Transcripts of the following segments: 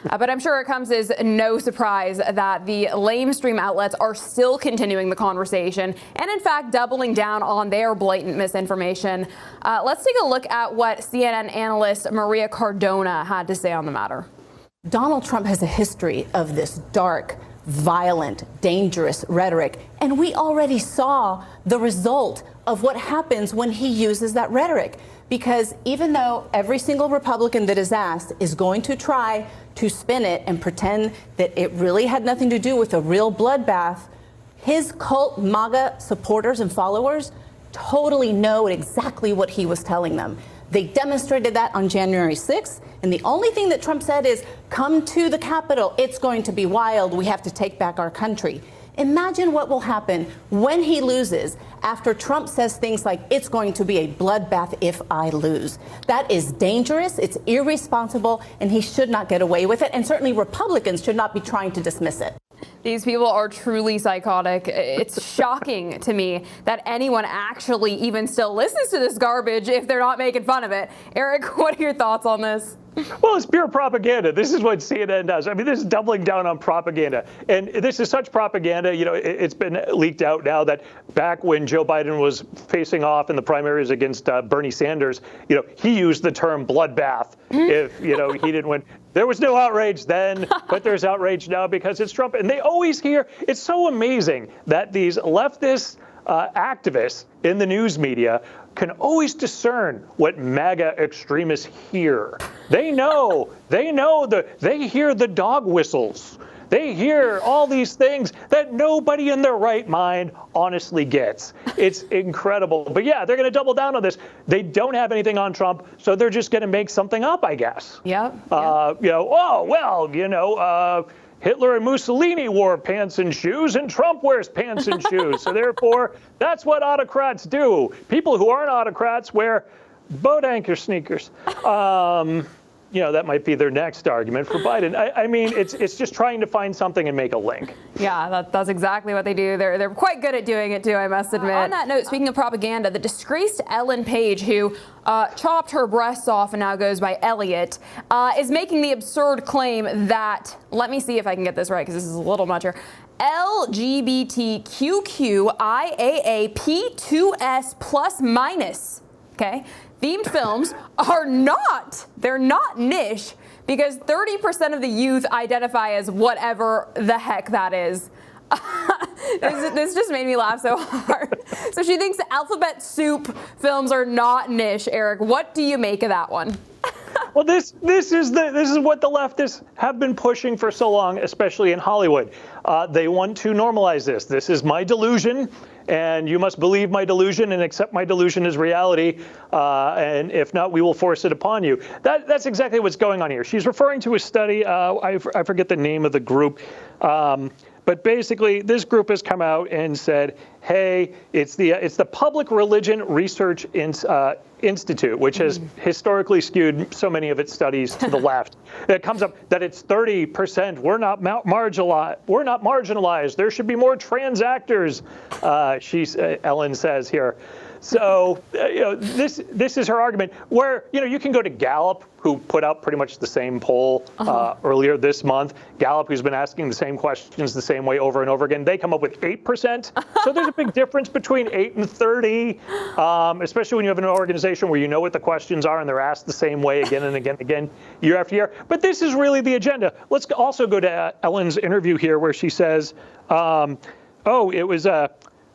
But I'm sure it comes as no surprise that the lamestream outlets are still continuing the conversation and, in fact, doubling down on their blatant misinformation. Let's take a look at what CNN analyst Maria Cardona had to say on the matter. Donald Trump has a history of this dark, violent, dangerous rhetoric, and we already saw the result of what happens when he uses that rhetoric. Because even though every single Republican that is asked is going to try to spin it and pretend that it really had nothing to do with a real bloodbath, his cult MAGA supporters and followers totally know exactly what he was telling them. They demonstrated that on January 6th, and the only thing that Trump said is, come to the Capitol, it's going to be wild, we have to take back our country. Imagine what will happen when he loses after Trump says things like, it's going to be a bloodbath if I lose. That is dangerous, it's irresponsible, and he should not get away with it, and certainly Republicans should not be trying to dismiss it. These people are truly psychotic. It's shocking to me that anyone actually even still listens to this garbage if they're not making fun of it. Eric, what are your thoughts on this? Well, it's pure propaganda. This is what CNN does. I mean, this is doubling down on propaganda. And this is such propaganda, you know, it's been leaked out now that back when Joe Biden was facing off in the primaries against Bernie Sanders, you know, he used the term bloodbath if, you know, he didn't win. There was no outrage then, but there's outrage now because it's Trump. And they always hear, it's so amazing that these leftist activists in the news media can always discern what MAGA extremists hear. They know, they hear the dog whistles. They hear all these things that nobody in their right mind honestly gets. It's incredible. But yeah, they're going to double down on this. They don't have anything on Trump, so they're just going to make something up, I guess. Yep. You know, oh, well, you know, Hitler and Mussolini wore pants and shoes, and Trump wears pants and shoes. So therefore, that's what autocrats do. People who aren't autocrats wear boat anchor sneakers. You know, that might be their next argument for Biden. I mean, it's just trying to find something and make a link. Yeah, that's exactly what they do. They're quite good at doing it, too, I must admit. On that note, speaking of propaganda, the disgraced Ellen Page, who chopped her breasts off and now goes by Elliot, is making the absurd claim that, let me see if I can get this right, because this is a little much here, LGBTQIAAP2S plus minus, okay? Themed films are they're not niche because 30% of the youth identify as whatever the heck that is. This just made me laugh so hard. So she thinks alphabet soup films are not niche. Eric, what do you make of that one? Well, this is what the leftists have been pushing for so long, especially in Hollywood. They want to normalize this. This is my delusion, and you must believe my delusion and accept my delusion as reality. And if not, we will force it upon you. That's exactly what's going on here. She's referring to a study. I forget the name of the group. But basically, this group has come out and said, hey, it's the Public Religion Research Institute, which has historically skewed so many of its studies to the left. It comes up that it's 30%. We're not marginalized. There should be more trans actors, Ellen says here. So, you know, this is her argument where, you know, you can go to Gallup, who put out pretty much the same poll earlier this month. Gallup, who's been asking the same questions the same way over and over again, they come up with 8%. So there's a big difference between 8 and 30, especially when you have an organization where you know what the questions are and they're asked the same way again and again and again, year after year. But this is really the agenda. Let's also go to Ellen's interview here where she says, it was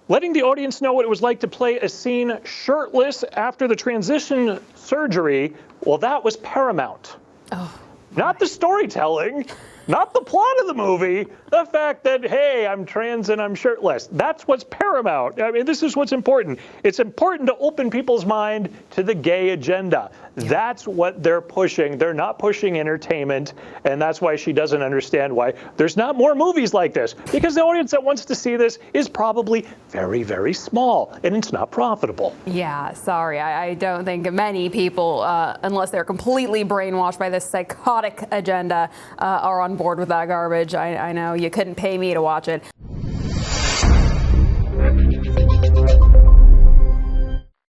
letting the audience know what it was like to play a scene shirtless after the transition surgery. Well, that was paramount. Oh, not the storytelling, not the plot of the movie, the fact that, hey, I'm trans and I'm shirtless. That's what's paramount. I mean, this is what's important. It's important to open people's mind to the gay agenda. That's what they're pushing. They're not pushing entertainment, and that's why she doesn't understand why there's not more movies like this, because the audience that wants to see this is probably very, very small, and it's not profitable. Yeah, sorry. I don't think many people, unless they're completely brainwashed by this psychotic agenda, are on board with that garbage. I know you couldn't pay me to watch it.